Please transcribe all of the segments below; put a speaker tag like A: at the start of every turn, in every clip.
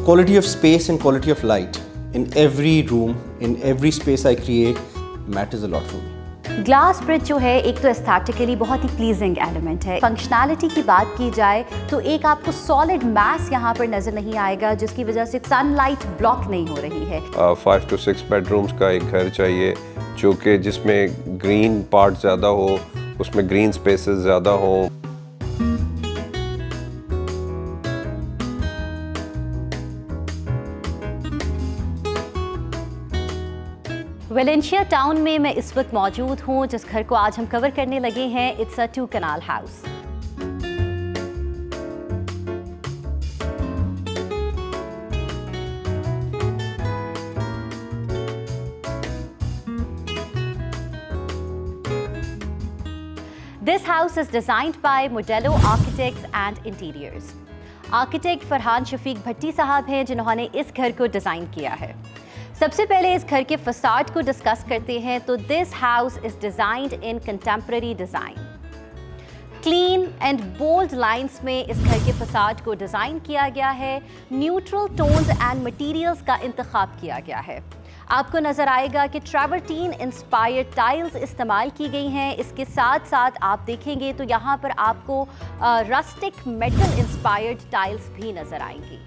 A: Quality of space and quality of light in every room, in every space I create matters a lot for me.
B: Glass bridge जो है एक तो aesthetically बहुत ही pleasing element है। Functionality की बात की जाए तो एक आपको सॉलिड मैस यहाँ पर नजर नहीं आएगा, जिसकी वजह से सनलाइट ब्लॉक नहीं हो रही है।
C: 5 to 6 बेडरूम्स का एक घर चाहिए जो कि जिसमें ग्रीन पार्ट ज़्यादा हो, उसमें ग्रीन स्पेसेस ज़्यादा हो।
B: वेलेंशिया टाउन में मैं इस वक्त मौजूद हूँ। जिस घर को आज हम कवर करने लगे हैं, it's a 2 kanal house. This house is designed by Modello Architects and Interiors. Architect Farhan Shafiq Bhatti sahab हैं जिन्होंने इस घर को डिज़ाइन किया है। सबसे पहले इस घर के फसाड को डिस्कस करते हैं तो this house is designed in contemporary design. Clean and bold lines में इस घर के फसाड को डिज़ाइन किया गया है। न्यूट्रल टोन्स एंड मटेरियल्स का इंतखाब किया गया है। आपको नज़र आएगा कि ट्रैवर्टीन इंस्पायर्ड टाइल्स इस्तेमाल की गई हैं। इसके साथ साथ आप देखेंगे तो यहाँ पर आपको रस्टिक मेटल इंस्पायर्ड टाइल्स भी नज़र आएंगी।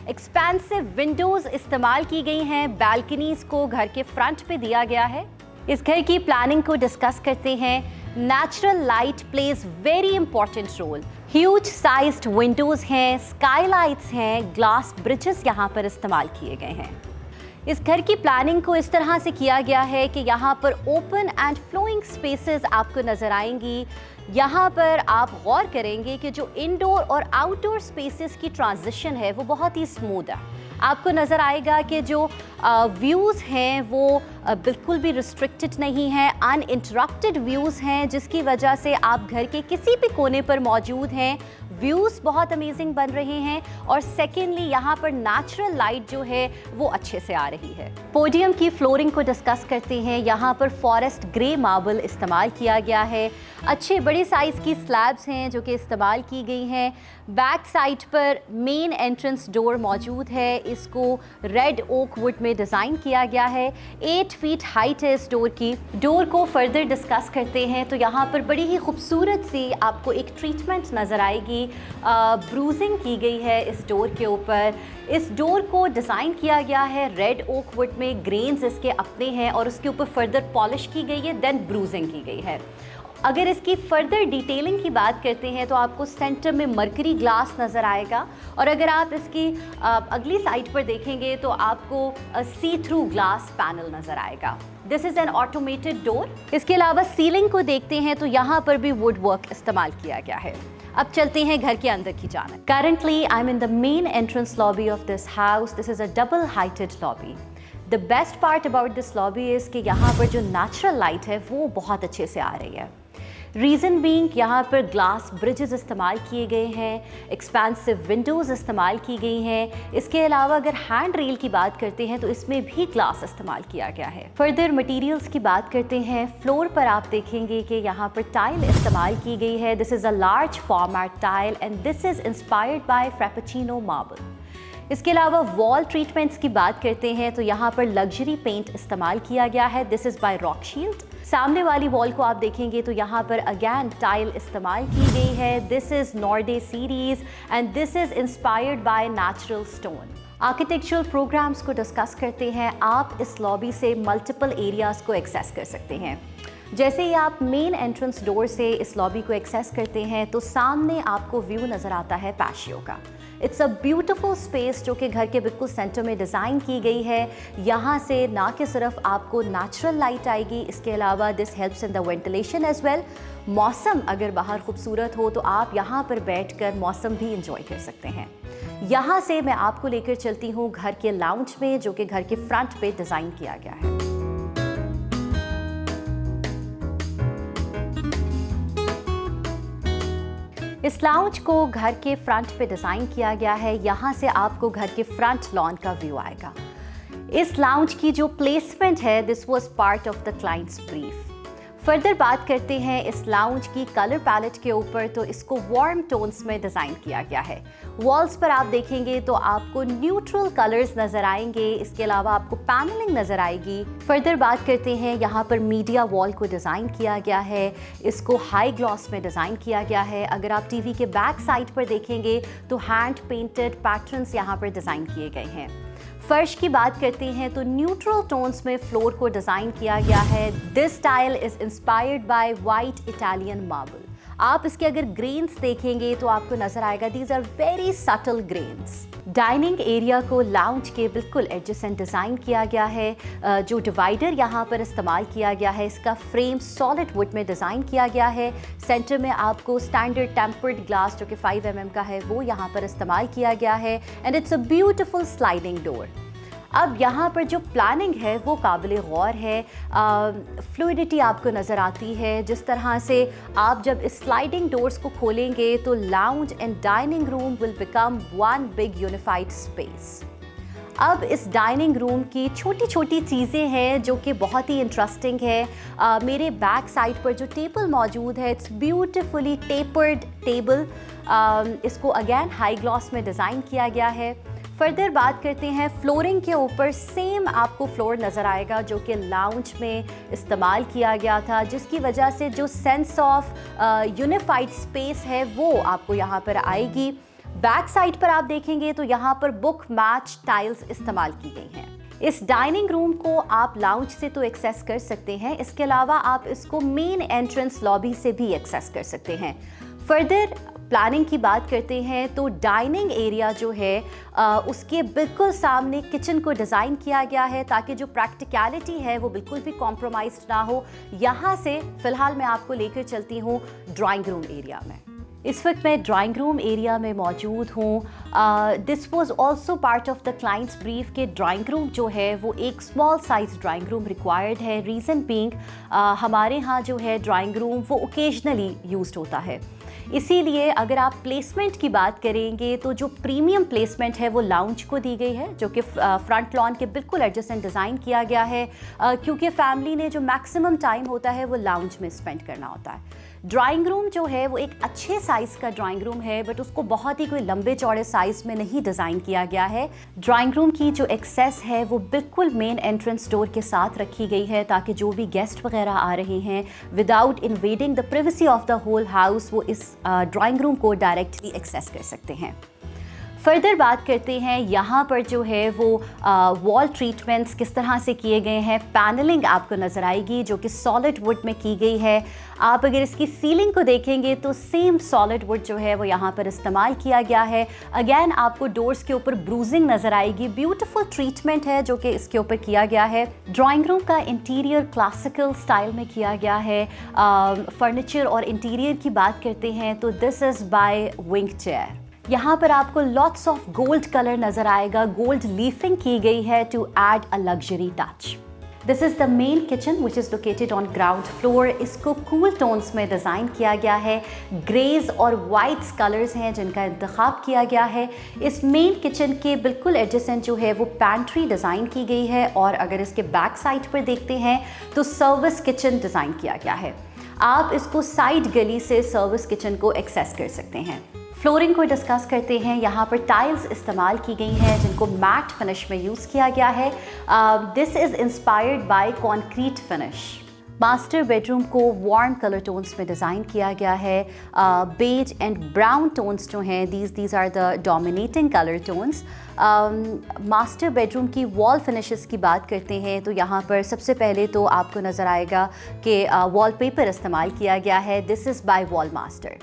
B: एक्सपेंसिव विंडोज इस्तेमाल की गई हैं। बैल्कनीज को घर के फ्रंट पे दिया गया है। इस घर की प्लानिंग को डिस्कस करते हैं। Natural light plays very important role. Huge sized windows हैं, स्काईलाइट्स हैं, ग्लास ब्रिजेस यहाँ पर इस्तेमाल किए गए हैं। इस घर की प्लानिंग को इस तरह से किया गया है कि यहाँ पर ओपन एंड फ्लोइंग स्पेसेस आपको नज़र आएंगी। यहाँ पर आप गौर करेंगे कि जो इंडोर और आउटडोर स्पेसेस की ट्रांजिशन है वो बहुत ही स्मूथ है। आपको नज़र आएगा कि जो व्यूज़ हैं वो बिल्कुल भी रिस्ट्रिक्टेड नहीं हैं, अनइंटरप्टेड व्यूज़ हैं, जिसकी वजह से आप घर के किसी भी कोने पर मौजूद हैं, व्यूज़ बहुत अमेजिंग बन रहे हैं। और सेकेंडली यहाँ पर नेचुरल लाइट जो है वो अच्छे से आ रही है। पोडियम की फ्लोरिंग को डिस्कस करते हैं। यहाँ पर फॉरेस्ट ग्रे मार्बल इस्तेमाल किया गया है। अच्छे बड़े साइज़ की स्लैब्स हैं जो कि इस्तेमाल की गई हैं। बैक साइड पर मेन एंट्रेंस डोर मौजूद है। इसको रेड ओक वुड में डिज़ाइन किया गया है। 8 फीट हाइट है इस डोर की। डोर को फर्दर डिस्कस करते हैं तो यहाँ पर बड़ी ही खूबसूरत सी आपको एक ट्रीटमेंट नज़र आएगी। ब्रूजिंग की गई है इस डोर के ऊपर। इस डोर को डिज़ाइन किया गया है रेड ओक वुड में, ग्रेन्स इसके अपने हैं और उसके ऊपर फर्दर पॉलिश की गई है, देन ब्रूजिंग की गई है। अगर इसकी फर्दर डिटेलिंग की बात करते हैं तो आपको सेंटर में मरकरी ग्लास नज़र आएगा और अगर आप इसकी अगली साइड पर देखेंगे तो आपको सी थ्रू ग्लास पैनल नज़र आएगा। This is an automated door. इसके अलावा सीलिंग को देखते हैं तो यहाँ पर भी वुड वर्क इस्तेमाल किया गया है। अब चलते हैं घर के अंदर की जानिब। Currently I am in the main entrance lobby of this house. This is a double heighted lobby. The best part about this lobby is कि यहाँ पर जो नेचुरल लाइट है वो बहुत अच्छे से आ रही है। रीज़न बीइंग यहाँ पर ग्लास ब्रिजेस इस्तेमाल किए गए हैं, एक्सपेंसिव विंडोज़ इस्तेमाल की गई हैं। इसके अलावा अगर हैंड रेल की बात करते हैं तो इसमें भी ग्लास इस्तेमाल किया गया है। फर्दर मटेरियल्स की बात करते हैं। फ्लोर पर आप देखेंगे कि यहाँ पर टाइल इस्तेमाल की गई है। This is a large format tile and this is inspired bye Frappuccino marble. इसके अलावा वॉल ट्रीटमेंट्स की बात करते हैं तो यहाँ पर लग्जरी पेंट इस्तेमाल किया गया है। This is by Rockshield. सामने वाली वॉल को आप देखेंगे तो यहाँ पर अगेन टाइल इस्तेमाल की गई है। This is Norde series and this is inspired by natural stone. Architectural programs को डिस्कस करते हैं। आप इस लॉबी से मल्टीपल एरियाज़ को एक्सेस कर सकते हैं। जैसे ही आप मेन एंट्रेंस डोर से इस लॉबी को एक्सेस करते हैं तो सामने आपको व्यू नज़र आता है पैशियो का। इट्स अ ब्यूटिफुल स्पेस जो कि घर के बिल्कुल सेंटर में डिज़ाइन की गई है। यहाँ से ना कि सिर्फ आपको नेचुरल लाइट आएगी, इसके अलावा this helps in the ventilation as well. मौसम अगर बाहर खूबसूरत हो तो आप यहाँ पर बैठकर मौसम भी इंजॉय कर सकते हैं। यहाँ से मैं आपको लेकर चलती हूँ घर के लाउंज में जो कि घर के फ्रंट पे डिज़ाइन किया गया है। इस लाउंज को घर के फ्रंट पे डिज़ाइन किया गया है। यहाँ से आपको घर के फ्रंट लॉन का व्यू आएगा। इस लाउंज की जो प्लेसमेंट है this was part of the clients brief. Further बात करते हैं इस लाउंज की कलर पैलेट के ऊपर, तो इसको वार्म टोन्स में डिज़ाइन किया गया है। वॉल्स पर आप देखेंगे तो आपको न्यूट्रल कलर्स नज़र आएंगे, इसके अलावा आपको पैनलिंग नज़र आएगी। फर्दर बात करते हैं यहाँ पर मीडिया वॉल को डिज़ाइन किया गया है, इसको हाई ग्लॉस में डिज़ाइन किया गया है। अगर आप टीवी के बैक साइड पर देखेंगे तो हैंड पेंटेड पैटर्न्स यहाँ पर डिज़ाइन किए गए हैं। फर्श की बात करते हैं तो न्यूट्रल टोन्स में फ्लोर को डिज़ाइन किया गया है। This style is inspired by white Italian marble. आप इसके अगर ग्रेन्स देखेंगे तो आपको नजर आएगा these are very subtle grains. Dining area को लाउंज के बिल्कुल एडजेसेंट डिज़ाइन किया गया है। जो डिवाइडर यहाँ पर इस्तेमाल किया गया है, इसका फ्रेम सॉलिड वुड में डिज़ाइन किया गया है। सेंटर में आपको स्टैंडर्ड टेम्पर्ड ग्लास जो कि 5 mm का है वो यहाँ पर इस्तेमाल किया गया है and it's a beautiful sliding door. अब यहाँ पर जो प्लानिंग है वो काबिल गौर है। फ्लूइडिटी आपको नज़र आती है, जिस तरह से आप जब इस स्लाइडिंग डोर्स को खोलेंगे तो lounge and dining room will become one big unified space. अब इस डाइनिंग रूम की छोटी छोटी चीज़ें हैं जो कि बहुत ही इंटरेस्टिंग है। मेरे बैक साइड पर जो टेबल मौजूद है, इट्स ब्यूटिफुली टेपर्ड टेबल। इसको अगेन हाई ग्लॉस में डिज़ाइन किया गया है। फर्दर बात करते हैं फ्लोरिंग के ऊपर, सेम आपको फ्लोर नज़र आएगा जो कि लाउंज में इस्तेमाल किया गया था, जिसकी वजह से जो सेंस ऑफ यूनिफाइड स्पेस है वो आपको यहाँ पर आएगी। बैक साइड पर आप देखेंगे तो यहाँ पर बुक मैच टाइल्स इस्तेमाल की गई हैं। इस डाइनिंग रूम को आप लाउंज से तो एक्सेस कर सकते हैं, इसके अलावा आप इसको मेन एंट्रेंस लॉबी से भी एक्सेस कर सकते हैं। फर्दर प्लानिंग की बात करते हैं तो डाइनिंग एरिया जो है उसके बिल्कुल सामने किचन को डिज़ाइन किया गया है ताकि जो प्रैक्टिकलिटी है वो बिल्कुल भी कॉम्प्रोमाइज़ ना हो। यहाँ से फ़िलहाल मैं आपको लेकर चलती हूँ ड्राइंग रूम एरिया में। इस वक्त मैं ड्राइंग रूम एरिया में मौजूद हूँ। This was also part of the clients brief के ड्राइंग रूम जो है वो एक small size drawing room required है। रीज़न बीइंग हमारे यहाँ जो है ड्राइंग रूम वो ओकेजनली यूज्ड होता है, इसीलिए अगर आप प्लेसमेंट की बात करेंगे तो जो प्रीमियम प्लेसमेंट है वो लाउंज को दी गई है, जो कि फ्रंट लॉन के बिल्कुल एडजेसेंट डिज़ाइन किया गया है, क्योंकि फैमिली ने जो मैक्सिमम टाइम होता है वो लाउंज में स्पेंड करना होता है। ड्राइंग रूम जो है वो एक अच्छे साइज़ का ड्राइंग रूम है, बट उसको बहुत ही कोई लंबे चौड़े साइज़ में नहीं डिज़ाइन किया गया है। ड्राइंग रूम की जो एक्सेस है वो बिल्कुल मेन एंट्रेंस डोर के साथ रखी गई है ताकि जो भी गेस्ट वगैरह आ रहे हैं without invading the privacy of the whole house वो इस ड्राइंग रूम को डायरेक्टली एक्सेस कर सकते हैं। फर्दर बात करते हैं यहाँ पर जो है वो वॉल ट्रीटमेंट्स किस तरह से किए गए हैं। पैनलिंग आपको नज़र आएगी जो कि सॉलिड वुड में की गई है। आप अगर इसकी सीलिंग को देखेंगे तो सेम सॉलिड वुड जो है वो यहाँ पर इस्तेमाल किया गया है। अगेन आपको डोर्स के ऊपर ब्रूजिंग नज़र आएगी। ब्यूटीफुल ट्रीटमेंट है जो कि इसके ऊपर किया गया है। ड्राइंग रूम का इंटीरियर क्लासिकल स्टाइल में किया गया है। फर्नीचर और इंटीरियर की बात करते हैं तो this is bye wing chair. यहाँ पर आपको लॉट्स ऑफ गोल्ड कलर नज़र आएगा। गोल्ड लीफिंग की गई है to add a luxury touch. This is the main kitchen which is located on ground floor. इसको कूल टोन्स में डिज़ाइन किया गया है। ग्रेज और वाइट्स कलर्स हैं जिनका इंतखाब किया गया है। इस मेन किचन के बिल्कुल एडजेसेंट जो है वो पैंट्री डिज़ाइन की गई है, और अगर इसके बैक साइड पर देखते हैं तो सर्विस किचन डिज़ाइन किया गया है। आप इसको साइड गली से सर्विस किचन को एक्सेस कर सकते हैं। फ्लोरिंग को डिस्कस करते हैं। यहाँ पर टाइल्स इस्तेमाल की गई हैं जिनको मैट फिनिश में यूज़ किया गया है। This is inspired by concrete finish. Master bedroom को वार्म कलर टोन्स में डिज़ाइन किया गया है। बेज एंड ब्राउन टोन्स जो हैं these are the dominating colour tones. Master bedroom की वॉल फिनिशेस की बात करते हैं तो यहाँ पर सबसे पहले तो आपको नज़र आएगा कि वॉलपेपर इस्तेमाल किया गया है। This is bye wall master.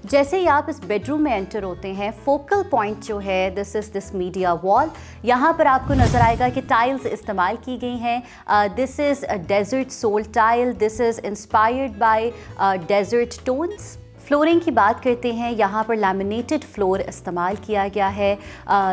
B: जैसे ही आप इस बेडरूम में एंटर होते हैं, फोकल पॉइंट जो है this is this media wall. यहाँ पर आपको नज़र आएगा कि टाइल्स इस्तेमाल की गई हैं। This is desert soul tile. This is inspired by desert tones. Flooring की बात करते हैं, यहाँ पर लैमिनेटेड फ्लोर इस्तेमाल किया गया है।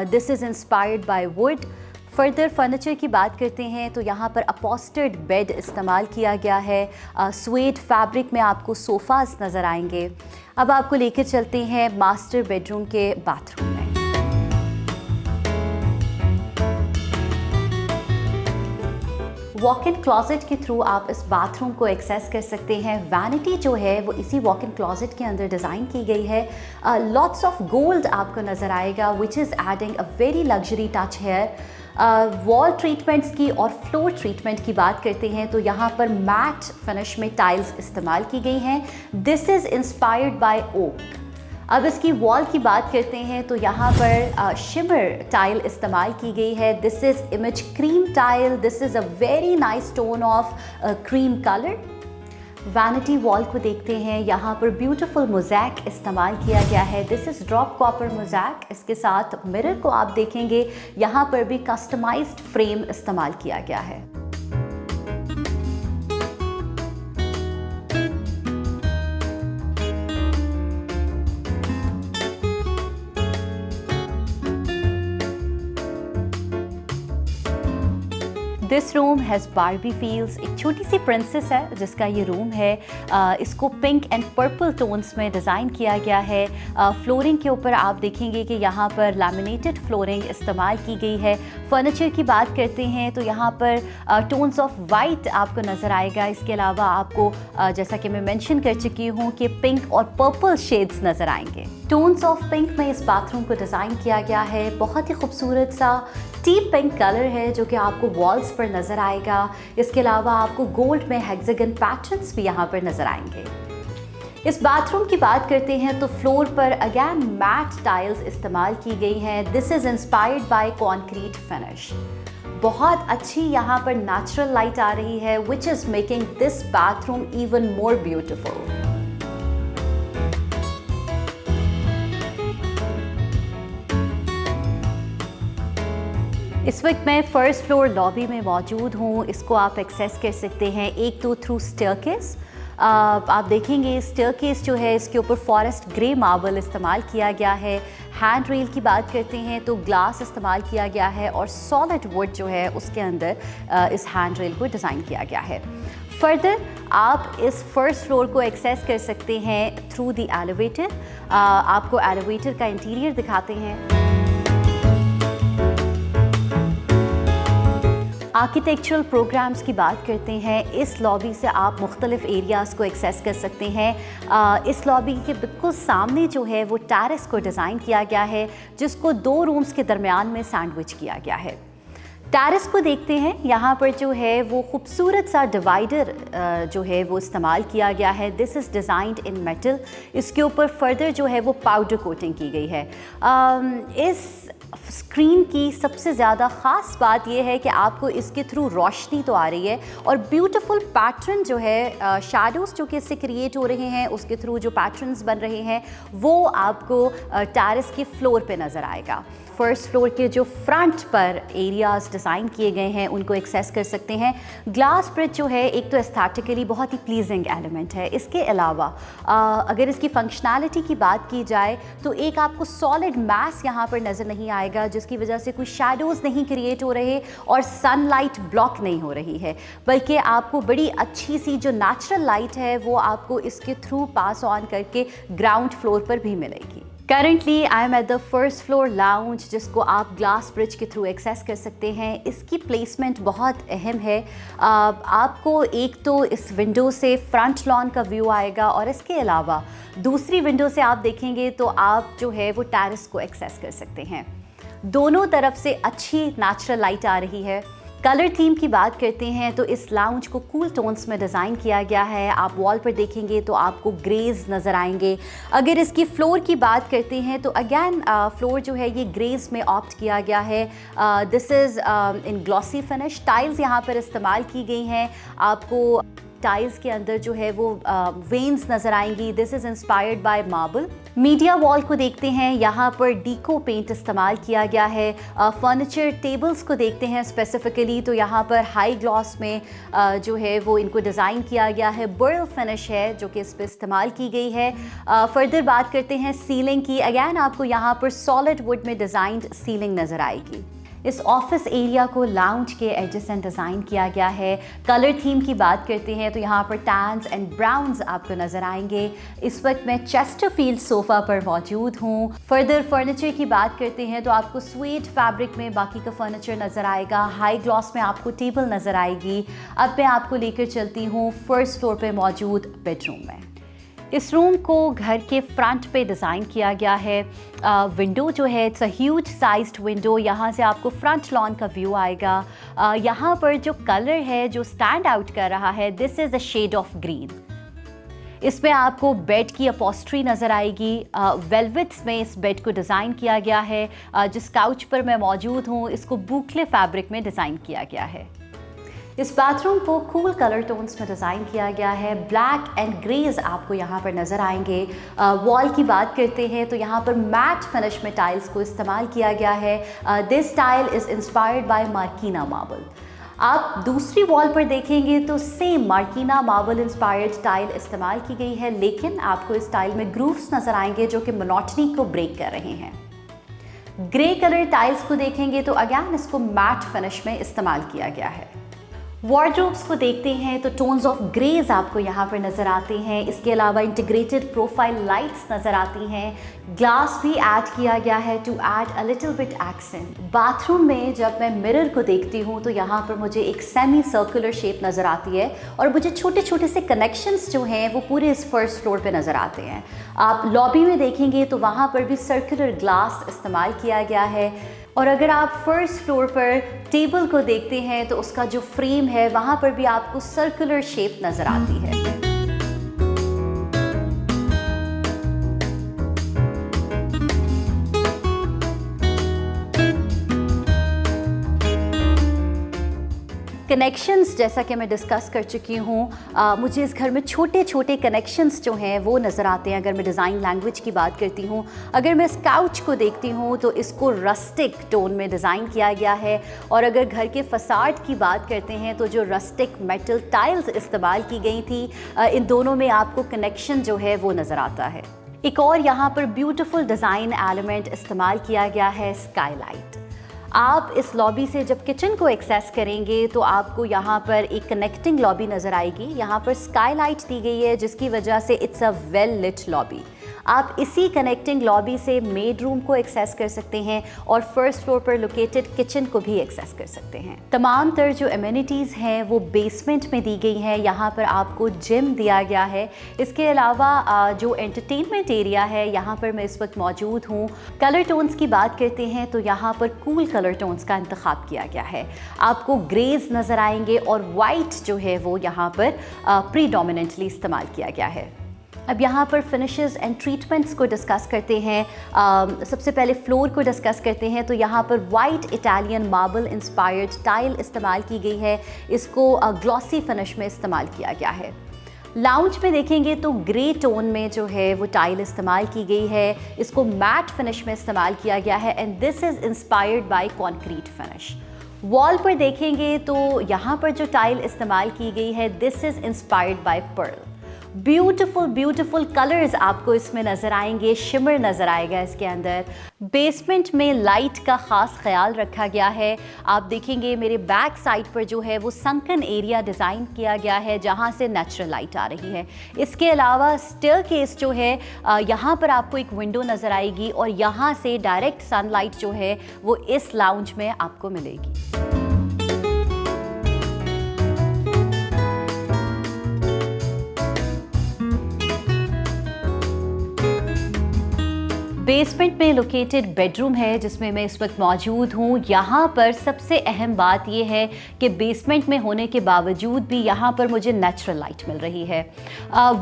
B: This is inspired bye would. Further furniture की बात करते हैं तो यहाँ पर अपॉस्टर्ड बेड इस्तेमाल किया गया है। स्वेड फैब्रिक में आपको सोफ़ाज़ नज़र आएंगे। अब आपको लेकर चलते हैं मास्टर बेडरूम के बाथरूम में। वॉक इन क्लॉजेट के थ्रू आप इस बाथरूम को एक्सेस कर सकते हैं। वैनिटी जो है वो इसी वॉक इन क्लॉजेट के अंदर डिज़ाइन की गई है। लॉट्स ऑफ गोल्ड आपको नज़र आएगा which is adding a very luxury touch here. Wall treatments की और फ्लोर ट्रीटमेंट की बात करते हैं तो यहाँ पर मैट फिनिश में टाइल्स इस्तेमाल की गई हैं। This is inspired by oak. अब इसकी वॉल की बात करते हैं तो यहाँ पर शिमर टाइल इस्तेमाल की गई है। This is image cream tile. This is a very nice tone of cream colour. Vanity wall को देखते हैं, यहाँ पर ब्यूटीफुल मोज़ैक इस्तेमाल किया गया है। This is drop copper mosaic. इसके साथ मिरर को आप देखेंगे, यहाँ पर भी कस्टमाइज्ड फ्रेम इस्तेमाल किया गया है। This room has Barbie feels. एक छोटी सी प्रिंसेस है जिसका ये रूम है। इसको पिंक एंड पर्पल टोन्स में डिज़ाइन किया गया है। फ्लोरिंग के ऊपर आप देखेंगे कि यहाँ पर लैमिनेटेड फ्लोरिंग इस्तेमाल की गई है। फर्नीचर की बात करते हैं तो यहाँ पर टोन्स ऑफ वाइट आपको नज़र आएगा। इसके अलावा आपको जैसा कि मैं मेंशन कर चुकी हूँ कि पिंक और पर्पल शेड्स नज़र आएंगे। टोन्स ऑफ पिंक में इस बाथरूम को डिज़ाइन किया गया है। बहुत ही खूबसूरत सा डीप पिंक कलर है जो कि आपको वॉल्स पर नज़र आएगा। इसके अलावा आपको गोल्ड में हेक्सागन पैटर्न्स भी यहाँ पर नज़र आएंगे। इस बाथरूम की बात करते हैं तो फ्लोर पर अगेन मैट टाइल्स इस्तेमाल की गई हैं। This is inspired by concrete finish. बहुत अच्छी यहाँ पर नेचुरल लाइट आ रही है which is making this bathroom even more beautiful. इस वक्त मैं फर्स्ट फ्लोर लॉबी में मौजूद हूँ। इसको आप एक्सेस कर सकते हैं एक तो थ्रू स्टेयरकेस। आप देखेंगे स्टेयरकेस जो है इसके ऊपर फॉरेस्ट ग्रे मार्बल इस्तेमाल किया गया है। हैंड रेल की बात करते हैं तो ग्लास इस्तेमाल किया गया है और सॉलिड वुड जो है उसके अंदर इस हैंड रेल को डिज़ाइन किया गया है। फर्दर आप इस फर्स्ट फ्लोर को एक्सेस कर सकते हैं थ्रू द एलिवेटर। आपको एलिवेटर का इंटीरियर दिखाते हैं। आर्किटेक्चरल प्रोग्राम्स की बात करते हैं। इस लॉबी से आप मुख्तलिफ एरियाज़ को एक्सेस कर सकते हैं। इस लॉबी के बिल्कुल सामने जो है वो टेरेस को डिज़ाइन किया गया है जिसको 2 रूम्स के दरमियान में सैंडविच किया गया है। टेरेस को देखते हैं, यहाँ पर जो है वो खूबसूरत सा डिवाइडर जो है वो इस्तेमाल किया गया है। This is designed in metal. इसके ऊपर फर्दर जो है वो पाउडर कोटिंग की गई है। इस स्क्रीन की सबसे ज़्यादा ख़ास बात यह है कि आपको इसके थ्रू रोशनी तो आ रही है और ब्यूटीफुल पैटर्न जो है शैडोज़ जो कि इससे क्रिएट हो रहे हैं उसके थ्रू जो पैटर्न्स बन रहे हैं वो आपको टेरेस के फ्लोर पे नज़र आएगा। फर्स्ट फ्लोर के जो फ्रंट पर एरियाज़ डिज़ाइन किए गए हैं उनको एक्सेस कर सकते हैं। ग्लास ब्रिज जो है एक तो एस्थेटिकली बहुत ही प्लीजिंग एलिमेंट है। इसके अलावा अगर इसकी फंक्शनैलिटी की बात की जाए तो एक आपको सॉलिड मैस यहाँ पर नज़र नहीं आएगा जिसकी वजह से कोई शैडोज़ नहीं क्रिएट हो रहे और सनलाइट ब्लॉक नहीं हो रही है, बल्कि आपको बड़ी अच्छी सी जो नेचुरल लाइट है वो आपको इसके थ्रू पास ऑन करके ग्राउंड फ्लोर पर भी मिलेगी। Currently I am at the first floor lounge जिसको आप ग्लास ब्रिज के थ्रू एक्सेस कर सकते हैं। इसकी प्लेसमेंट बहुत अहम है। आपको एक तो इस विंडो से फ्रंट लॉन का व्यू आएगा और इसके अलावा दूसरी विंडो से आप देखेंगे तो आप जो है वो टेरेस को एक्सेस कर सकते हैं। दोनों तरफ से अच्छी नेचुरल लाइट आ रही है। कलर थीम की बात करते हैं तो इस लाउंज को कूल टोन्स में डिज़ाइन किया गया है। आप वॉल पर देखेंगे तो आपको ग्रेज नज़र आएंगे। अगर इसकी फ्लोर की बात करते हैं तो अगेन फ्लोर जो है ये ग्रेज में ऑप्ट किया गया है। This is in glossy finish. Tiles यहाँ पर इस्तेमाल की गई हैं। आपको टाइल्स के अंदर जो है वो वेन्स नज़र आएंगी। This is inspired bye marble. Media wall को देखते हैं, यहाँ पर डीको पेंट इस्तेमाल किया गया है। फर्नीचर टेबल्स को देखते हैं स्पेसिफिकली तो यहाँ पर हाई ग्लॉस में जो है वो इनको डिज़ाइन किया गया है। बर्ल फिनिश है जो कि इस पर इस्तेमाल की गई है। फर्दर बात करते हैं सीलिंग की। अगैन आपको यहाँ पर सॉलिड वुड में डिज़ाइंड सीलिंग नज़र आएगी। इस ऑफिस एरिया को लाउंज के एडजेसेंट डिज़ाइन किया गया है। कलर थीम की बात करते हैं तो यहाँ पर टैन्स एंड ब्राउन्स आपको नज़र आएंगे। इस वक्त मैं चेस्टरफील्ड सोफ़ा पर मौजूद हूँ। फर्दर फर्नीचर की बात करते हैं तो आपको स्वीट फैब्रिक में बाकी का फर्नीचर नज़र आएगा। हाई ग्लॉस में आपको टेबल नज़र आएगी। अब मैं आपको लेकर चलती हूँ फर्स्ट फ्लोर पर मौजूद बेडरूम में। इस रूम को घर के फ्रंट पे डिज़ाइन किया गया है। विंडो जो है it's a huge sized window. यहाँ से आपको फ्रंट लॉन का व्यू आएगा। यहाँ पर जो कलर है जो स्टैंड आउट कर रहा है, this is a shade of green. इसमें आपको बेड की अपॉस्ट्री नज़र आएगी। वेलवेट्स में इस बेड को डिज़ाइन किया गया है। जिस काउच पर मैं मौजूद हूँ इसको बूकले फैब्रिक में डिज़ाइन किया गया है। इस बाथरूम को कूल कलर टोन्स में डिज़ाइन किया गया है। ब्लैक एंड ग्रेज आपको यहाँ पर नज़र आएंगे। वॉल की बात करते हैं तो यहाँ पर मैट फिनिश में टाइल्स को इस्तेमाल किया गया है। This tile is inspired by Marquina marble. आप दूसरी वॉल पर देखेंगे तो same Marquina marble inspired tile इस्तेमाल की गई है, लेकिन आपको इस टाइल में ग्रूव्स नज़र आएंगे जो कि मोनोटनी को ब्रेक कर रहे हैं। ग्रे कलर टाइल्स को देखेंगे तो अगेन इसको मैट फिनिश में इस्तेमाल किया गया है। वार्डरोब्स को देखते हैं तो टोन्स ऑफ ग्रेज आपको यहाँ पर नज़र आते हैं। इसके अलावा इंटीग्रेटेड प्रोफाइल लाइट्स नज़र आती हैं। ग्लास भी ऐड किया गया है to add a little bit accent. Bathroom में जब मैं मिरर को देखती हूँ तो यहाँ पर मुझे एक सेमी सर्कुलर शेप नज़र आती है और मुझे छोटे छोटे से कनेक्शंस जो हैं वो पूरे इस फर्स्ट फ्लोर पे नज़र आते हैं। आप लॉबी में देखेंगे तो वहाँ पर भी सर्कुलर ग्लास इस्तेमाल किया गया है। और अगर आप फर्स्ट फ्लोर पर टेबल को देखते हैं तो उसका जो फ्रेम है वहाँ पर भी आपको सर्कुलर शेप नज़र आती है। कनेक्शंस जैसा कि मैं डिस्कस कर चुकी हूँ, मुझे इस घर में छोटे छोटे कनेक्शंस जो हैं वो नज़र आते हैं। अगर मैं डिज़ाइन लैंग्वेज की बात करती हूँ, अगर मैं इस काउच को देखती हूँ तो इसको रस्टिक टोन में डिज़ाइन किया गया है। और अगर घर के फसाड की बात करते हैं तो जो रस्टिक मेटल टाइल्स इस्तेमाल की गई थी, इन दोनों में आपको कनेक्शन जो है वो नज़र आता है। एक और यहाँ पर ब्यूटीफुल डिज़ाइन एलिमेंट इस्तेमाल किया गया है, स्काईलाइट। आप इस लॉबी से जब किचन को एक्सेस करेंगे तो आपको यहाँ पर एक कनेक्टिंग लॉबी नज़र आएगी। यहाँ पर स्काईलाइट दी गई है जिसकी वजह से it's a well lit lobby. आप इसी कनेक्टिंग लॉबी से मेड रूम को एक्सेस कर सकते हैं और फर्स्ट फ्लोर पर लोकेटेड किचन को भी एक्सेस कर सकते हैं। तमाम तर जो एमिनिटीज़ हैं वो बेसमेंट में दी गई हैं। यहाँ पर आपको जिम दिया गया है। इसके अलावा जो एंटरटेनमेंट एरिया है यहाँ पर मैं इस वक्त मौजूद हूँ। कलर टोन्स की बात करते हैं तो यहाँ पर कूल कलर टोन्स का इंतखाब किया गया है। आपको ग्रेज नज़र आएंगे और वाइट जो है वो यहाँ पर प्रीडोमिनेंटली इस्तेमाल किया गया है। अब यहाँ पर फिनिशेस एंड ट्रीटमेंट्स को डिस्कस करते हैं। सबसे पहले फ्लोर को डिस्कस करते हैं तो यहाँ पर white Italian marble inspired tile इस्तेमाल की गई है। इसको ग्लॉसी फिनिश में इस्तेमाल किया गया है। लाउंज में देखेंगे तो ग्रे टोन में जो है वो टाइल इस्तेमाल की गई है। इसको मैट फिनिश में इस्तेमाल किया गया है and this is inspired by concrete finish. Wall पर देखेंगे तो यहाँ पर जो टाइल इस्तेमाल की गई है, this is inspired bye Perl. Beautiful colours आपको इसमें नज़र आएंगे, शिमर नज़र आएगा इसके अंदर। बेसमेंट में लाइट का ख़ास ख्याल रखा गया है। आप देखेंगे मेरे बैक साइड पर जो है वो संकन एरिया डिज़ाइन किया गया है जहाँ से नेचुरल लाइट आ रही है। इसके अलावा स्टेयरकेस जो है यहाँ पर आपको एक विंडो नज़र आएगी और यहाँ से डायरेक्ट सनलाइट जो है वो इस लाउंज में आपको मिलेगी। बेसमेंट में लोकेटेड बेडरूम है जिसमें मैं इस वक्त मौजूद हूँ। यहाँ पर सबसे अहम बात यह है कि बेसमेंट में होने के बावजूद भी यहाँ पर मुझे नेचुरल लाइट मिल रही है।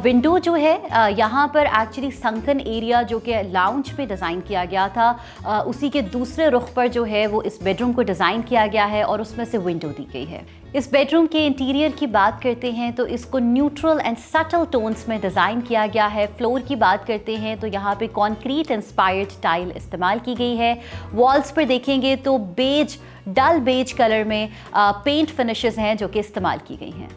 B: विंडो जो है यहाँ पर एक्चुअली संकन एरिया जो कि लाउंज में डिज़ाइन किया गया था, उसी के दूसरे रुख पर जो है वो इस बेडरूम को डिज़ाइन किया गया है और उसमें से विंडो दी गई है। इस बेडरूम के इंटीरियर की बात करते हैं तो इसको न्यूट्रल एंड सटल टोन्स में डिज़ाइन किया गया है। फ्लोर की बात करते हैं तो यहाँ पे कंक्रीट इंस्पायर्ड टाइल इस्तेमाल की गई है। वॉल्स पर देखेंगे तो बेज, डल बेज कलर में पेंट फिनिशेस हैं जो कि इस्तेमाल की गई हैं।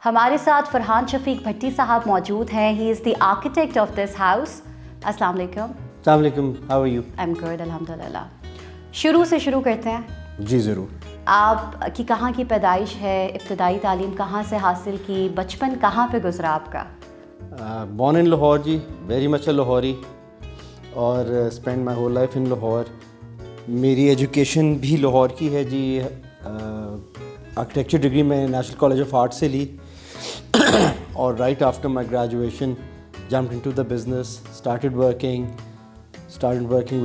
B: हमारे साथ फरहान शफीक भट्टी साहब मौजूद हैं। He is the architect of this house. अस्सलाम वालेकुम।
A: अस्सलाम वालेकुम, how are you?
B: I am good, अल्हम्दुलिल्लाह। शुरू से शुरू करते हैं।
A: जी ज़रूर।
B: आप की कहाँ की पैदाइश है, इब्तदाई तालीम कहाँ से हासिल की, बचपन कहाँ पे गुजरा आपका?
A: Born in Lahore ji, very much a Lahori, और spend my whole life in Lahore. मेरी एजुकेशन भी लाहौर की है जी। आर्किटेक्चर डिग्री मैंने नेशनल कॉलेज ऑफ आर्ट से ली और right after my graduation jumped into the business, started working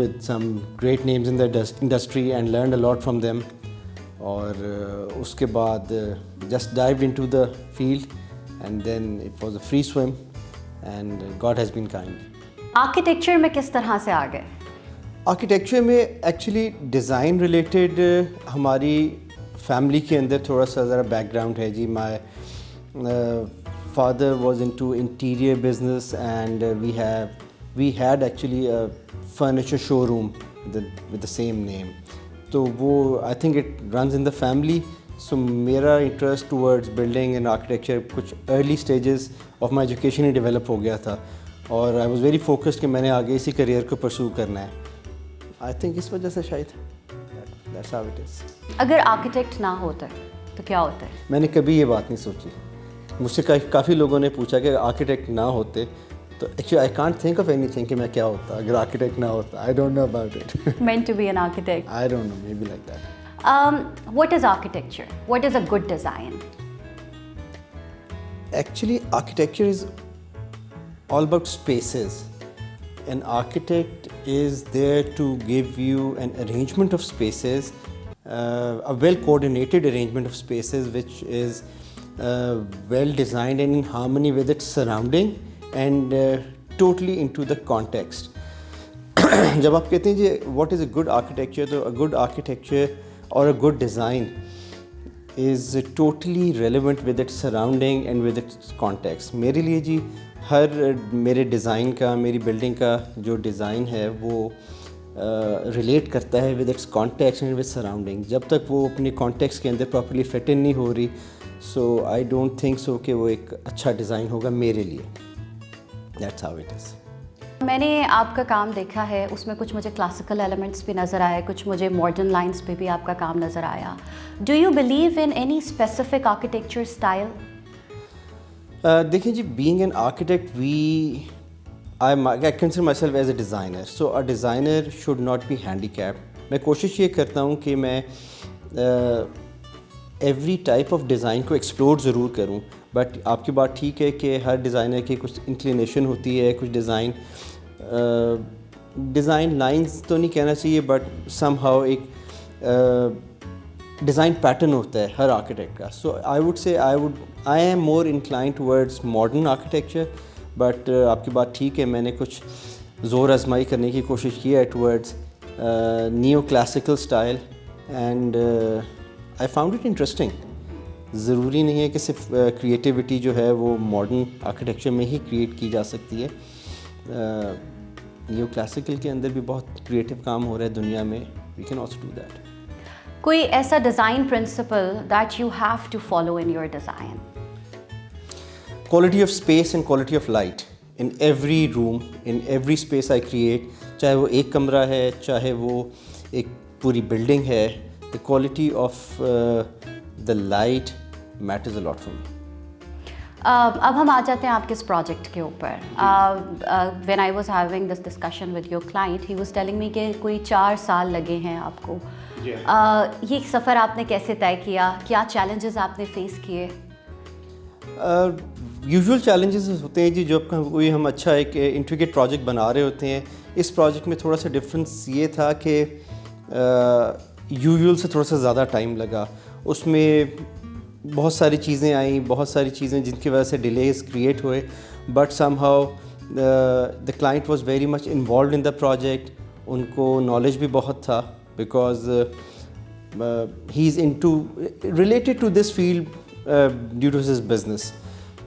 A: with some great names in the industry and learned a lot from them. और उसके बाद just dived into the field and then it was a free swim and God has been kind.
B: Architecture में किस तरह से आ गए?
A: Architecture में एक्चुअली डिज़ाइन रिलेटेड हमारी फैमिली के अंदर थोड़ा सा ज़रा बैकग्राउंड है जी। My father was into interior business and we had actually a furniture showroom with the same name. तो वो I think it runs in the family. So मेरा interest towards building and architecture कुछ early stages of my education he develop हो गया था और I was very focused कि मैंने आगे इसी career को pursue करना है। I think इस वजह से शायद that's how it is.
B: अगर आर्किटेक्ट ना होते तो क्या होता है?
A: मैंने कभी ये बात नहीं सोची। मुझसे काफ़ी लोगों ने पूछा कि आर्किटेक्ट ना होते तो actually I can't think of anything कि मैं क्या होता अगर आर्किटेक्ट ना होता। I don't know about it.
B: Meant to be an architect.
A: I don't know, may be like that.
B: What is architecture? What is a good design?
A: Actually, architecture is all about spaces. An architect is there to give you an arrangement of spaces, a well-coordinated arrangement of spaces which is well designed and in harmony with its surrounding and totally into the context. जब आप कहते हैं जी what is a good architecture, तो a good architecture or a good design is totally relevant with its surrounding and with its context. मेरे लिए जी हर मेरे design का, मेरी बिल्डिंग का जो डिज़ाइन है वो रिलेट करता है with its context and with surrounding. जब तक वो अपने कॉन्टेक्स्ट के अंदर प्रॉपर्ली फिट इन नहीं हो रही, सो आई डोंट थिंक सो कि वो एक अच्छा डिज़ाइन होगा मेरे लिए। That's how it is.
B: मैंने आपका काम देखा है, उसमें कुछ मुझे क्लासिकल एलिमेंट्स भी नज़र आए, कुछ मुझे मॉडर्न लाइंस पे भी आपका काम नज़र आया। Do you believe in any specific architecture style?
A: देखिए जी, being an architect I consider myself as a designer. So a designer should not be handicapped. मैं कोशिश ये करता हूँ कि मैं एवरी टाइप ऑफ डिज़ाइन को एक्सप्लोर ज़रूर करूँ, बट आपकी बात ठीक है कि हर डिज़ाइनर की कुछ इंक्लिनेशन होती है, कुछ डिज़ाइन लाइंस तो नहीं कहना चाहिए बट समहाउ एक डिज़ाइन पैटर्न होता है हर आर्किटेक्ट का। So I am more inclined towards modern architecture, but आपकी बात ठीक है, मैंने कुछ ज़ोर आजमाई करने की कोशिश की है towards neo classical style and I found it interesting. ज़रूरी नहीं है कि सिर्फ क्रिएटिविटी जो है वो मॉडर्न आर्किटेक्चर में ही क्रिएट की जा सकती है। नियो क्लासिकल के अंदर भी बहुत क्रिएटिव काम हो रहा है दुनिया में, we can also do that.
B: कोई ऐसा design principle that you have to follow in your design?
A: Quality of space and quality of light in every room, in every space I create, चाहे वो एक कमरा है, चाहे वो एक पूरी बिल्डिंग है, the quality of the light matters a lot for me.
B: अब हम आ जाते हैं आपके इस प्रोजेक्ट के ऊपर। When I was having this discussion with your client, he was telling me कि कोई 4 साल लगे हैं आपको। ये सफ़र आपने कैसे तय किया? क्या चैलेंजेस आपने फेस किए?
A: यूजुअल चैलेंजेस होते हैं जी, जो कोई हम अच्छा एक इंट्रिकेट प्रोजेक्ट बना रहे होते हैं। इस प्रोजेक्ट में थोड़ा सा डिफरेंस ये था कि यूजुअल से थोड़ा सा ज़्यादा टाइम लगा। उसमें बहुत सारी चीज़ें आई, बहुत सारी चीज़ें जिनकी वजह से डिलेज क्रिएट हुए, but somehow the client was very much involved in the project. उनको नॉलेज भी बहुत था because he is into related to this field due to his business.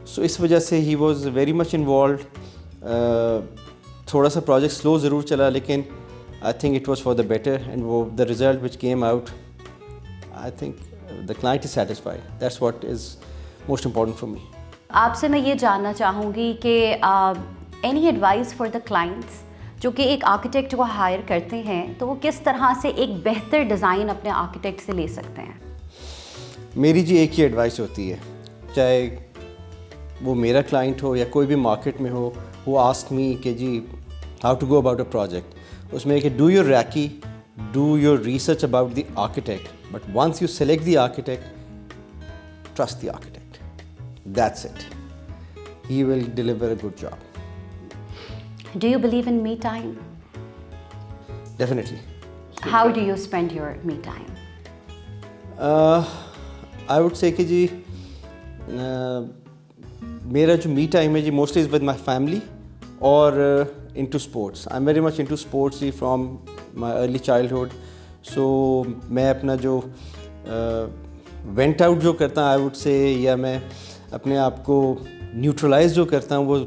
A: So इस वजह से ही वॉज वेरी मच इन्वॉल्व। थोड़ा सा प्रोजेक्ट स्लो ज़रूर चला, लेकिन I think it was for the better end वो the result which came out, I think the client is satisfied. That's what is most important for me.
B: आपसे मैं ये जानना चाहूँगी कि any advice for the clients जो कि एक आर्किटेक्ट को हायर करते हैं तो वो किस तरह से एक बेहतर डिज़ाइन अपने आर्किटेक्ट से ले सकते हैं?
A: मेरी जी एक ही एडवाइस होती है, चाहे वो मेरा क्लाइंट हो या कोई भी मार्केट में हो, वो आस्क मी कि जी how to go about a project, उसमें कि do your recce, do your research about the architect, but once you select the architect, trust the architect. That's it. He will deliver a good job.
B: Do you believe in me time?
A: Definitely.
B: How do you spend your me time?
A: I would say कि जी मेरा जो me time है जी mostly is with my family और into sports. I'm very much into sports ji from my early childhood. So मैं अपना जो went out जो करता हूँ आई वुड से, या मैं अपने आप को न्यूट्रलाइज जो करता हूँ वो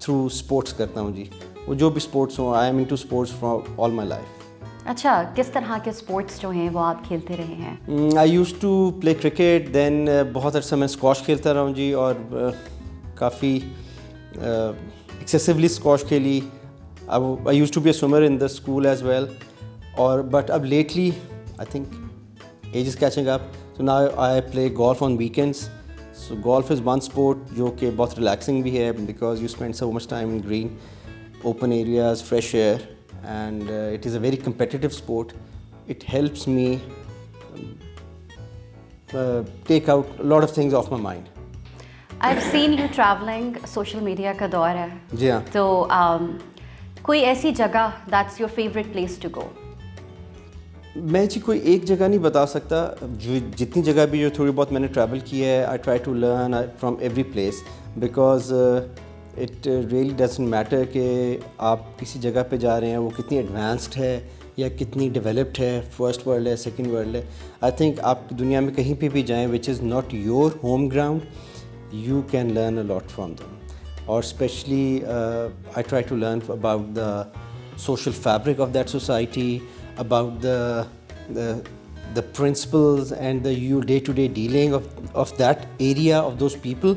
A: थ्रू स्पोर्ट्स करता हूँ जी। वो जो भी स्पोर्ट्स हो, I am into sports for all my life.
B: अच्छा, किस तरह के स्पोर्ट्स जो हैं वो आप खेलते रहे हैं?
A: I use to play cricket, then बहुत अर्सा मैं स्क्वॉश खेलता रहा हूँ जी, और काफ़ी एक्सेसिवली स्क्वॉश खेली। I use to be a swimmer in the school as well, और बट अब lately I think age is catching up, so now I play golf on weekends. So golf is one sport जो कि बहुत relaxing भी है, because you spend so much time in green, open areas, fresh air, and it is a very competitive sport. It helps me take out a lot of things off my mind.
B: I've seen you traveling, social media का दौर है।
A: जी हाँ।
B: तो कोई ऐसी जगह that's your favorite place to go?
A: मैं जी कोई एक जगह नहीं बता सकता, जो जितनी जगह भी जो थोड़ी बहुत मैंने ट्रैवल की है, I try to learn from every place, because it really doesn't matter कि आप किसी जगह पे जा रहे हैं वो कितनी एडवांस्ड है या कितनी डेवलप्ड है, फर्स्ट वर्ल्ड है, सेकंड वर्ल्ड है। आई थिंक आप दुनिया में कहीं पे भी जाएं which is not your home ground, you can learn a lot from them, और specially I try to learn about the social fabric of that society, about the principles and the day-to-day dealing of that area, of those people.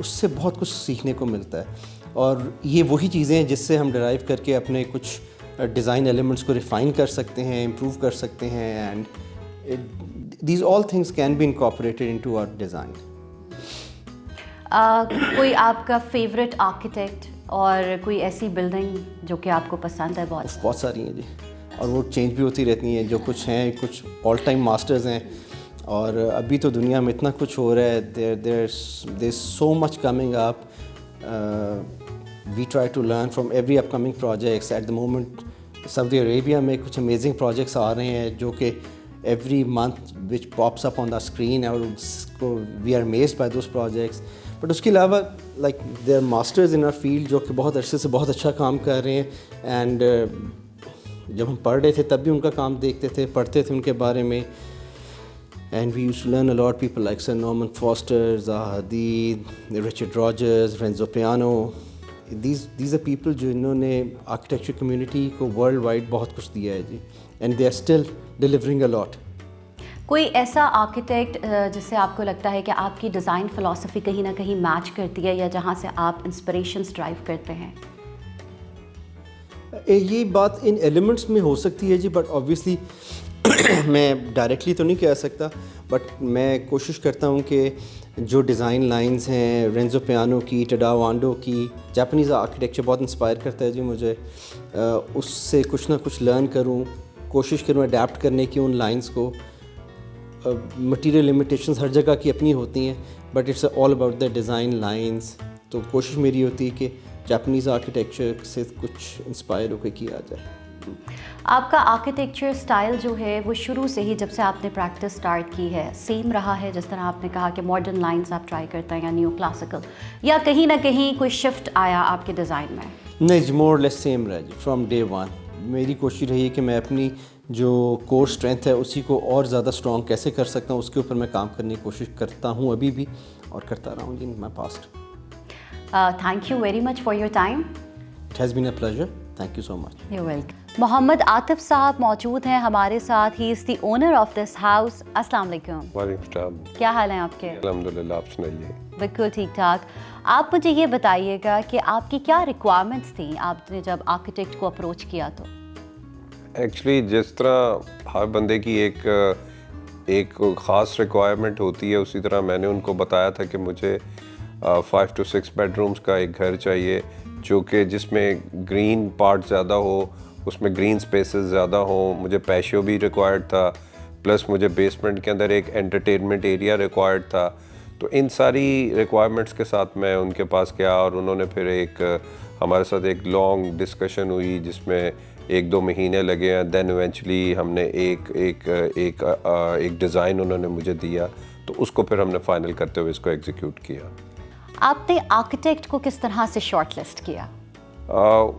A: उससे बहुत कुछ सीखने को मिलता है, और ये वही चीज़ें हैं जिससे हम डराइव करके अपने कुछ डिज़ाइन एलिमेंट्स को रिफ़ाइन कर सकते हैं, इम्प्रूव कर सकते हैं, and these all things can be incorporated into our design.
B: कोई आपका फेवरेट आर्किटेक्ट और कोई ऐसी बिल्डिंग जो कि आपको पसंद है?
A: बहुत सारी हैं जी, और वो चेंज भी होती रहती हैं। जो कुछ हैं, कुछ ऑल टाइम मास्टर्स हैं, और अभी तो दुनिया में इतना कुछ हो रहा है, there so much coming up, we try to learn from every upcoming projects. At the moment Saudi Arabia में कुछ अमेजिंग प्रोजेक्ट्स आ रहे हैं जो कि every month which pops up on the screen, और उसको we are amazed by those projects. But उसके अलावा like they are masters in our field जो कि बहुत अरसे से बहुत अच्छा काम कर रहे हैं, एंड जब हम पढ़ रहे थे तब भी उनका काम देखते थे, पढ़ते थे उनके बारे में, and we used to learn a lot people like sir Norman Foster, Zaha Hadid, Richard Rogers, Renzo Piano. these are people जिन्होंने आर्किटेक्चर कम्युनिटी को वर्ल्ड वाइड बहुत कुछ दिया है जी, and they are still delivering a lot.
B: कोई ऐसा architect जिससे आपको लगता है कि आपकी डिज़ाइन फ़िलॉसफी कहीं ना कहीं मैच करती है, या जहाँ से आप इंस्पिरेशंस ड्राइव करते हैं?
A: ये बात इन एलिमेंट्स में हो सकती है जी, बट ऑब्वियसली मैं डायरेक्टली तो नहीं कह सकता, बट मैं कोशिश करता हूँ कि जो डिज़ाइन लाइंस हैं रेंजो पियानो की, टाडाओ आंडो की, जापानीज़ आर्किटेक्चर बहुत इंस्पायर करता है जी मुझे, उससे कुछ ना कुछ लर्न करूँ, कोशिश करूँ अडेप्ट करने की उन लाइंस को। मटीरियल लिमिटेशंस हर जगह की अपनी होती हैं, but it's all about the design lines. तो कोशिश मेरी होती है कि जापानीज़ आर्किटेक्चर से कुछ इंस्पायर होकर किया जाए।
B: आपका आर्किटेक्चर स्टाइल जो है वो शुरू से ही, जब से आपने प्रैक्टिस स्टार्ट की है, सेम रहा है? जिस तरह आपने कहा कि मॉडर्न लाइंस आप ट्राई करते हैं या न्यू क्लासिकल, या कहीं ना कहीं कोई शिफ्ट आया आपके डिज़ाइन में?
A: नहीं जी, मोर लेस सेम रहा जी फ्रॉम डे वन। मेरी कोशिश रही है कि मैं अपनी जो कोर स्ट्रेंथ है उसी को और ज़्यादा स्ट्रॉन्ग कैसे कर सकता हूँ, उसके ऊपर मैं काम करने की कोशिश करता हूँ अभी भी, और करता रहा हूँ in my past.
B: Thank you very much for your time.
A: It has been a pleasure. Thank you so much.
B: You're welcome. Mohammad Atif sahab मौजूद हैं हमारे साथ। He is the owner of this house. अस्सलाम वालेकुम।
C: वालेकुम सलाम।
B: क्या हाल है आपके?
C: अल्हम्दुलिल्लाह, आप सुनाइए।
B: बिल्कुल ठीक ठाक। आप मुझे ये बताइएगा कि आपकी क्या रिक्वायरमेंट्स थी आपने जब आर्किटेक्ट को अप्रोच किया तो?
C: एक्चुअली जिस तरह हर बंदे की एक ख़ास रिक्वायरमेंट होती है, उसी तरह मैंने उनको बताया था कि मुझे 5 to 6 बेडरूम्स का एक घर चाहिए जो कि जिसमें ग्रीन पार्ट ज़्यादा हो, उसमें ग्रीन स्पेसेस ज़्यादा हो। मुझे पैशियो भी रिक्वायर्ड था, प्लस मुझे बेसमेंट के अंदर एक एंटरटेनमेंट एरिया रिक्वायर्ड था। तो इन सारी रिक्वायरमेंट्स के साथ मैं उनके पास गया और उन्होंने फिर हमारे साथ एक लॉन्ग डिस्कशन हुई जिसमें 1-2 महीने लगे हैं। देन इवेंचुअली हमने एक डिज़ाइन उन्होंने मुझे दिया, तो उसको फिर हमने फाइनल करते हुए इसको एग्जीक्यूट किया।
B: आपने आर्किटेक्ट को किस तरह से शॉर्टलिस्ट किया?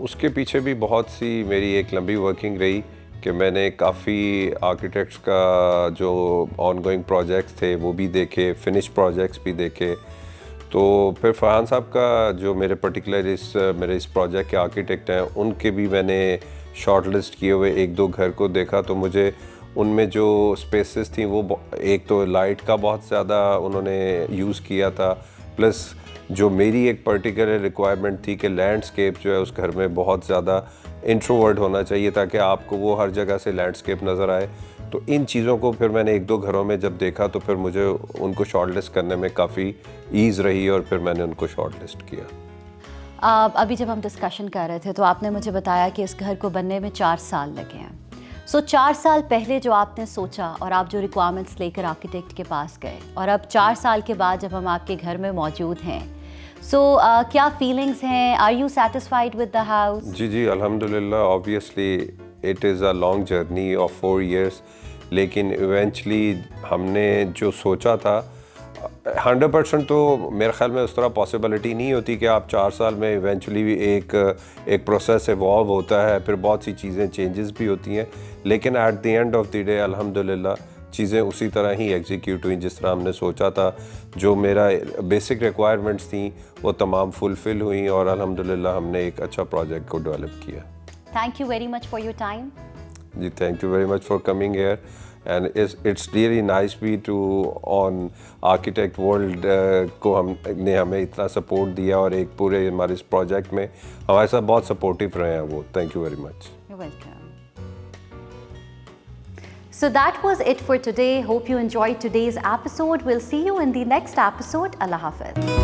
C: उसके पीछे भी बहुत सी मेरी एक लंबी वर्किंग रही कि मैंने काफ़ी आर्किटेक्ट्स का जो ऑनगोइंग प्रोजेक्ट्स थे वो भी देखे, फिनिश प्रोजेक्ट्स भी देखे। तो फिर फरहान साहब का जो मेरे मेरे इस प्रोजेक्ट के आर्किटेक्ट हैं, उनके भी मैंने शॉर्ट लिस्ट किए हुए 1-2 घर को देखा। तो मुझे उनमें जो स्पेसेस थी वो एक तो लाइट का बहुत ज़्यादा उन्होंने यूज़ किया था, प्लस जो मेरी एक पर्टिकुलर रिक्वायरमेंट थी कि लैंडस्केप जो है उस घर में बहुत ज़्यादा इंट्रोवर्ट होना चाहिए ताकि आपको वो हर जगह से लैंडस्केप नज़र आए। तो इन चीज़ों को फिर मैंने 1-2 घरों में जब देखा तो फिर मुझे उनको शॉर्टलिस्ट करने में काफ़ी ईज़ रही और फिर मैंने उनको शॉर्टलिस्ट किया।
B: अभी जब हम डिस्कशन कर रहे थे तो आपने मुझे बताया कि इस घर को बनने में 4 साल लगे हैं। सो 4 साल पहले जो आपने सोचा और आप जो रिक्वायरमेंट्स लेकर आर्किटेक्ट के पास गए और अब 4 साल के बाद जब हम आपके घर में मौजूद हैं, क्या फीलिंग्स हैं? Are you satisfied with the house?
C: जी अल्हम्दुलिल्लाह। Obviously it is a long journey of 4 years, लेकिन इवेंचुअली हमने जो सोचा था 100% तो मेरे ख्याल में उस तरह पॉसिबिलिटी नहीं होती कि आप 4 साल में इवेंचुअली एक प्रोसेस इवॉल्व होता है, फिर बहुत सी चीज़ें चेंजेस भी होती हैं, लेकिन at the end of the day अल्हम्दुलिल्लाह चीज़ें उसी तरह ही एग्जीक्यूट हुई जिस तरह हमने सोचा था। जो मेरा बेसिक रिक्वायरमेंट्स थी वो तमाम फुलफ़िल हुई और अल्हम्दुलिल्लाह हमने एक अच्छा प्रोजेक्ट को डेवलप किया।
B: Thank you very much for your time.
C: जी, thank you very much for coming here and it's really nice be to on architect world को हमने हमें इतना सपोर्ट दिया और एक पूरे हमारे इस प्रोजेक्ट में हमारे साथ बहुत सपोर्टिव रहे हैं वो। Thank you very much.
B: You're welcome. So that was it for today. Hope you enjoyed today's episode. We'll see you in the next episode. Allah Hafiz.